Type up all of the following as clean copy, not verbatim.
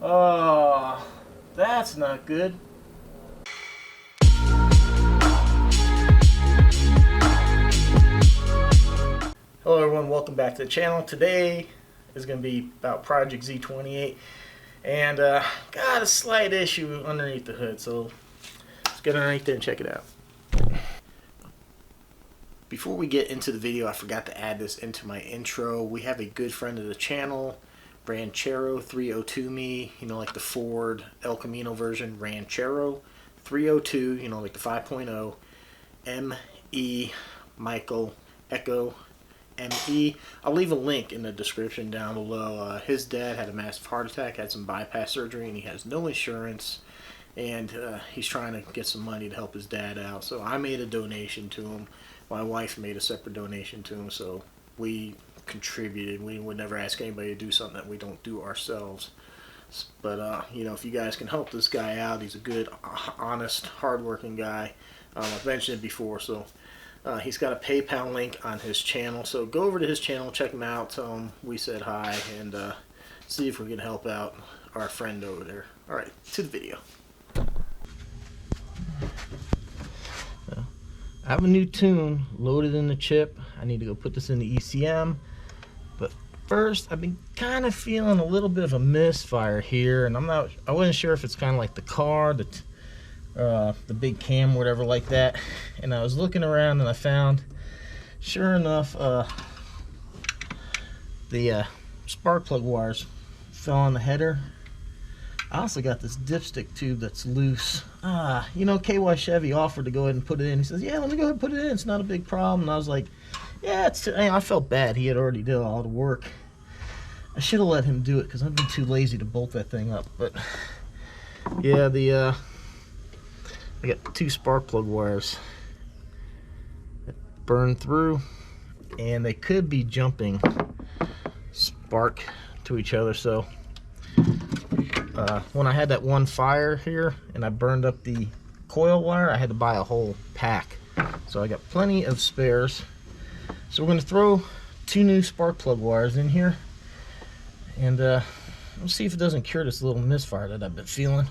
Oh, that's not good. Hello everyone, welcome back to the channel. Today is going to be about Project Z28 and got a slight issue underneath the hood, so let's get underneath there and check it out. Before we get into the video, I forgot to add this into my intro. We have a good friend of the channel, Ranchero 302 me, you know, like the Ford El Camino version, Ranchero 302, you know, like the 5.0, M-E, Michael, Echo, M-E. I'll leave a link in the description down below. His dad had a massive heart attack, had some bypass surgery, and he has no insurance, and he's trying to get some money to help his dad out. So I made a donation to him. My wife made a separate donation to him, so we contributed. We would never ask anybody to do something that we don't do ourselves. But you know, if you guys can help this guy out, he's a good, honest, hardworking guy. I've mentioned it before, so he's got a PayPal link on his channel, so go over to his channel, check him out, tell him we said hi, and see if we can help out our friend over there. Alright, to the video. I have a new tune loaded in the chip. I need to go put this in the ECM, but first I've been kind of feeling a little bit of a misfire here, and I wasn't sure if it's kind of like the car, the big cam, whatever like that. And I was looking around and I found, sure enough, the spark plug wires fell on the header. I also got this dipstick tube that's loose. You know, KY Chevy offered to go ahead and put it in. He says, yeah, let me go ahead and put it in, it's not a big problem. And I was like, yeah, I felt bad. He had already did all the work. I should have let him do it because I've been too lazy to bolt that thing up. But yeah, I got two spark plug wires that burned through, and they could be jumping spark to each other. So when I had that one fire here and I burned up the coil wire, I had to buy a whole pack. So I got plenty of spares. So we're going to throw two new spark plug wires in here, and we'll see if it doesn't cure this little misfire that I've been feeling.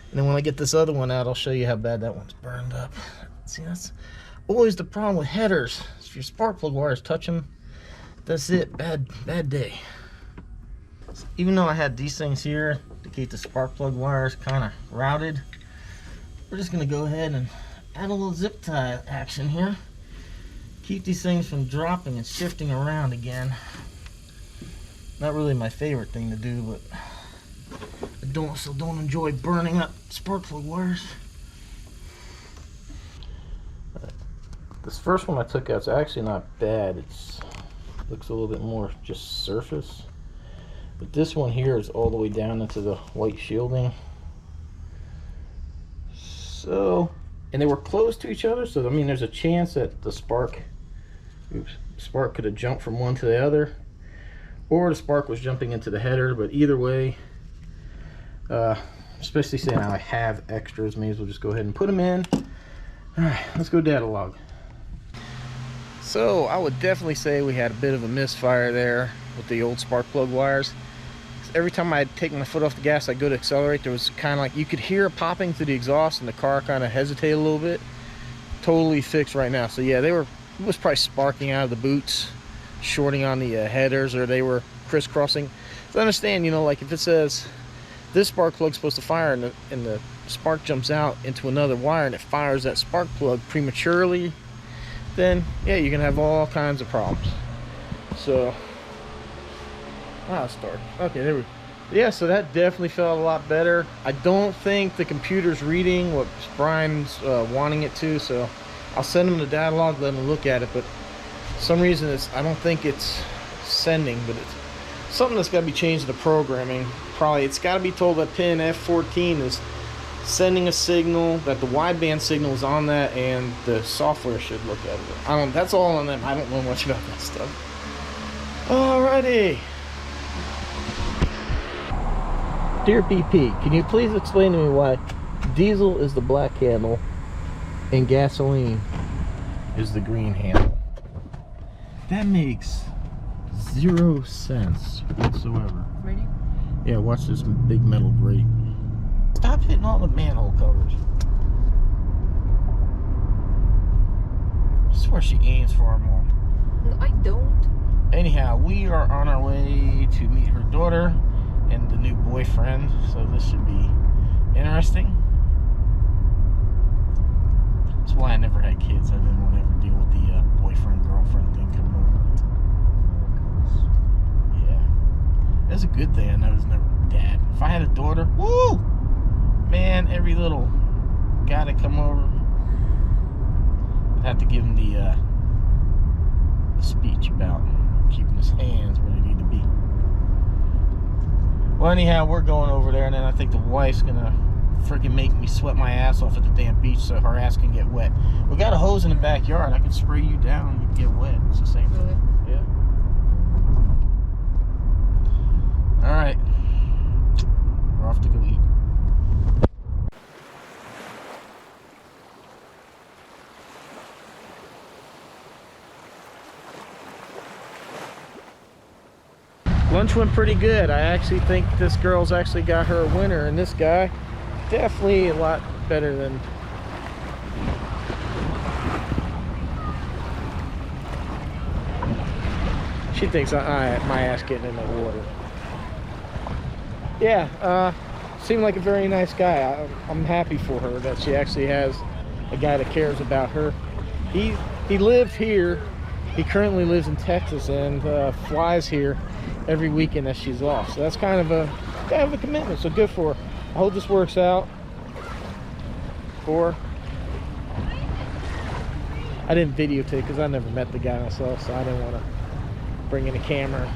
And then when I get this other one out, I'll show you how bad that one's burned up. See, that's always the problem with headers. If your spark plug wires touch them, that's it. Bad day. So even though I had these things here to keep the spark plug wires kind of routed, we're just going to go ahead and add a little zip tie action here. Keep these things from dropping and shifting around again. Not really my favorite thing to do, but I don't enjoy burning up spark plug wires. This first one I took out is actually not bad. It looks a little bit more just surface, but this one here is all the way down into the white shielding. So, and they were close to each other, so I mean there's a chance that the spark could have jumped from one to the other, or the spark was jumping into the header. But either way, especially saying I have extras, may as well just go ahead and put them in. Alright, let's go data log. So I would definitely say we had a bit of a misfire there with the old spark plug wires. Every time I'd take my foot off the gas, I'd go to accelerate, there was kind of like, you could hear it popping through the exhaust and the car kind of hesitated a little bit. Totally fixed right now. So yeah, it was probably sparking out of the boots, shorting on the headers, or they were crisscrossing. So understand, you know, like if it says this spark plug's supposed to fire and the spark jumps out into another wire and it fires that spark plug prematurely, then yeah, you can have all kinds of problems. So start. Okay, there we go. Yeah, so that definitely felt a lot better. I don't think the computer's reading what Brian's wanting it to, so I'll send him the data log, let him look at it. But for some reason I don't think it's sending, but it's something that's got to be changed in the programming. Probably it's got to be told that pin F14 is sending a signal, that the wideband signal is on that, and the software should look at it. That's all on them. I don't know much about that stuff. Alrighty. Dear BP, can you please explain to me why diesel is the black handle and gasoline is the green handle? That makes 0 sense whatsoever. Ready? Yeah, watch this big metal grate. Stop hitting all the manhole covers. I swear she aims for them all. No, I don't. Anyhow, we are on our way to meet her daughter and the new boyfriend, so this should be interesting. That's why I never had kids. I didn't want to ever deal with the boyfriend-girlfriend thing coming over. Yeah. That's a good thing I know there's never dad. If I had a daughter, woo! Man, every little guy to come over, I'd have to give him the speech about keeping his hands where they need to be. Well, anyhow, we're going over there, and then I think the wife's gonna freaking make me sweat my ass off at the damn beach so her ass can get wet. We got a hose in the backyard. I can spray you down and you can get wet. It's the same thing. Yeah. All right. We're off to go eat. Lunch went pretty good. I actually think this girl's actually got her a winner, and this guy definitely a lot better than she thinks my ass getting in the water. Yeah, seemed like a very nice guy. I'm happy for her that she actually has a guy that cares about her. He lived here. He currently lives in Texas and flies here every weekend that she's off. So that's kind of a commitment. So good for her. I hope this works out for her. I didn't videotape because I never met the guy myself, so I didn't want to bring in a camera.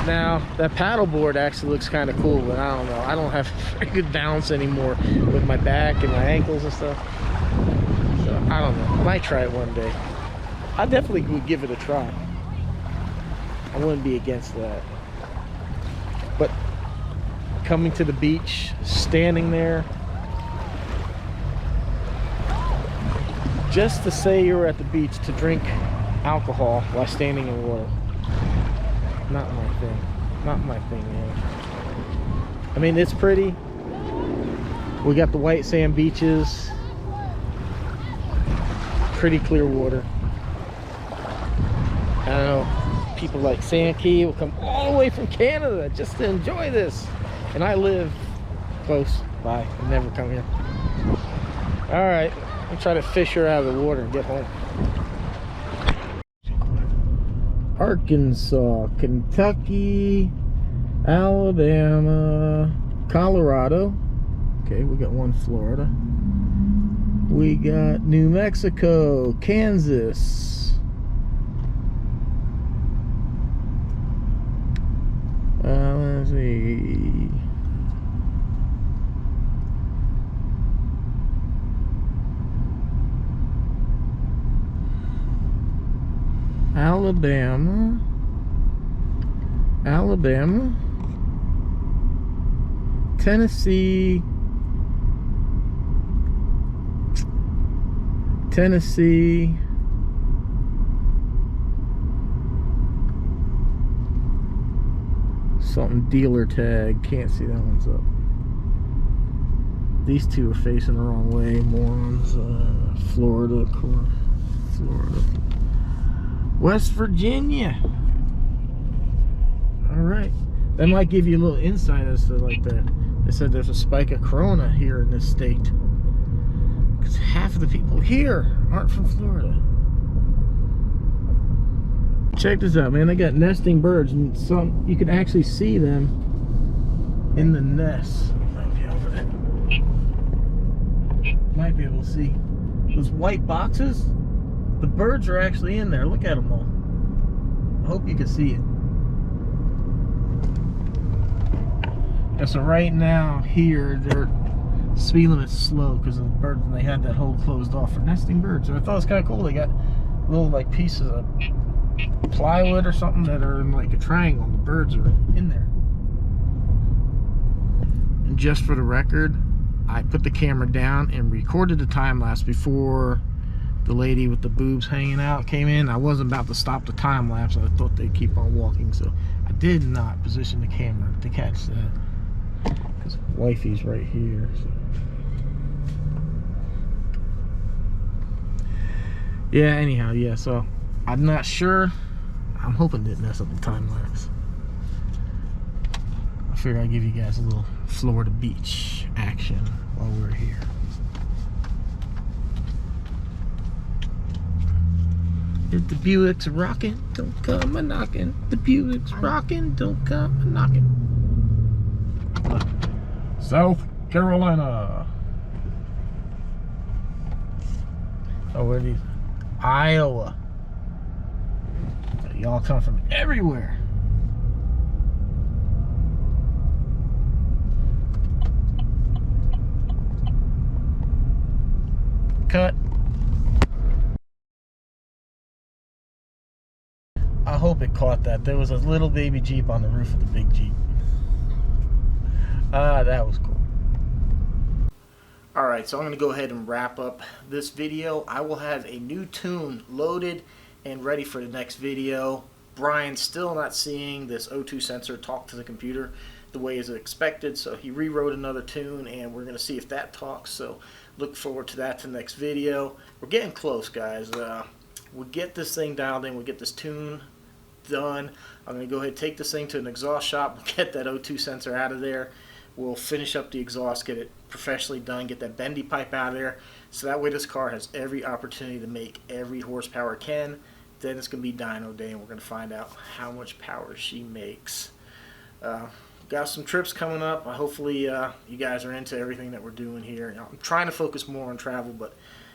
Now, that paddleboard actually looks kind of cool, but I don't know. I don't have very good balance anymore with my back and my ankles and stuff. So, I don't know. I might try it one day. I definitely would give it a try. I wouldn't be against that. But coming to the beach, standing there, just to say you were at the beach to drink alcohol while standing in water. Not my thing. Not my thing, man. I mean, it's pretty. We got the white sand beaches. Pretty clear water. I don't know. People like Sankey will come all the way from Canada just to enjoy this. And I live close by and never come here. Alright. I'll try to fish her out of the water and get home. Arkansas, Kentucky, Alabama, Colorado. Okay, we got one Florida. We got New Mexico, Kansas. Let's see. Alabama, Tennessee, something dealer tag, can't see that one's up. These two are facing the wrong way, morons. Florida, of course. Florida. West Virginia. Alright. That might give you a little insight as to like the, they said there's a spike of corona here in this state. Because half of the people here aren't from Florida. Check this out, man. They got nesting birds, and some you can actually see them in the nests. Might be over there. Might be able to see those white boxes. The birds are actually in there. Look at them all. I hope you can see it. Yeah, so right now here, their speed limit's slow because of the birds, and they had that hole closed off for nesting birds. So I thought it was kind of cool. They got little like pieces of plywood or something that are in like a triangle. The birds are in there. And just for the record, I put the camera down and recorded the time lapse before the lady with the boobs hanging out came in. I wasn't about to stop the time lapse. I thought they'd keep on walking, so I did not position the camera to catch that, because wifey's right here. So. Yeah, anyhow, yeah, so I'm not sure. I'm hoping it didn't mess up the time lapse. I figure I'd give you guys a little Florida beach action while we're here. If the Buick's rockin', don't come a knockin'. The Buick's rockin', don't come a knockin'. South Carolina. Oh, where are these? Iowa. Y'all come from everywhere. Cut. I hope it caught that. There was a little baby Jeep on the roof of the big Jeep. That was cool. Alright, so I'm going to go ahead and wrap up this video. I will have a new tune loaded and ready for the next video. Brian's still not seeing this O2 sensor talk to the computer the way as expected, so he rewrote another tune and we're going to see if that talks. So look forward to that to the next video. We're getting close, guys. We'll get this thing dialed in, we'll get this tune done. I'm going to go ahead and take this thing to an exhaust shop, we'll get that O2 sensor out of there. We'll finish up the exhaust, get it professionally done, get that bendy pipe out of there, so that way this car has every opportunity to make every horsepower it can. Then it's going to be dyno day and we're going to find out how much power she makes. Got some trips coming up. Hopefully you guys are into everything that we're doing here. You know, I'm trying to focus more on travel, but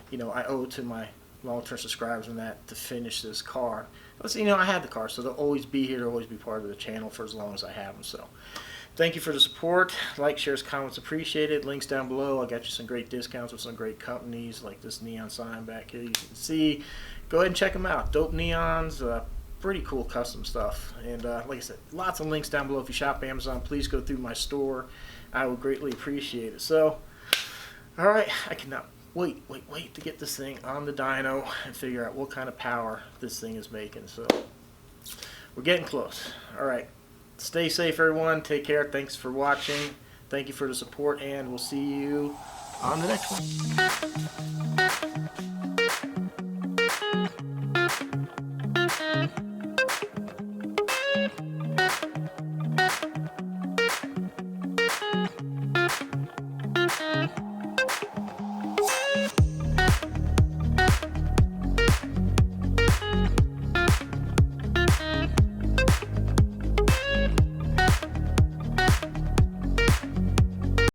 you know, I owe it to my long-term subscribers and that to finish this car. But you know, I had the car, so they'll always be here, they'll always be part of the channel for as long as I have them. So thank you for the support. Like, shares, comments appreciated. Links down below. I got you some great discounts with some great companies like this neon sign back here you can see. Go ahead and check them out. Dope neons, pretty cool custom stuff. And like I said, lots of links down below. If you shop Amazon, please go through my store. I would greatly appreciate it. So, alright, I cannot wait to get this thing on the dyno and figure out what kind of power this thing is making. So, we're getting close. Alright. Stay safe, everyone. Take care. Thanks for watching. Thank you for the support, and we'll see you on the next one.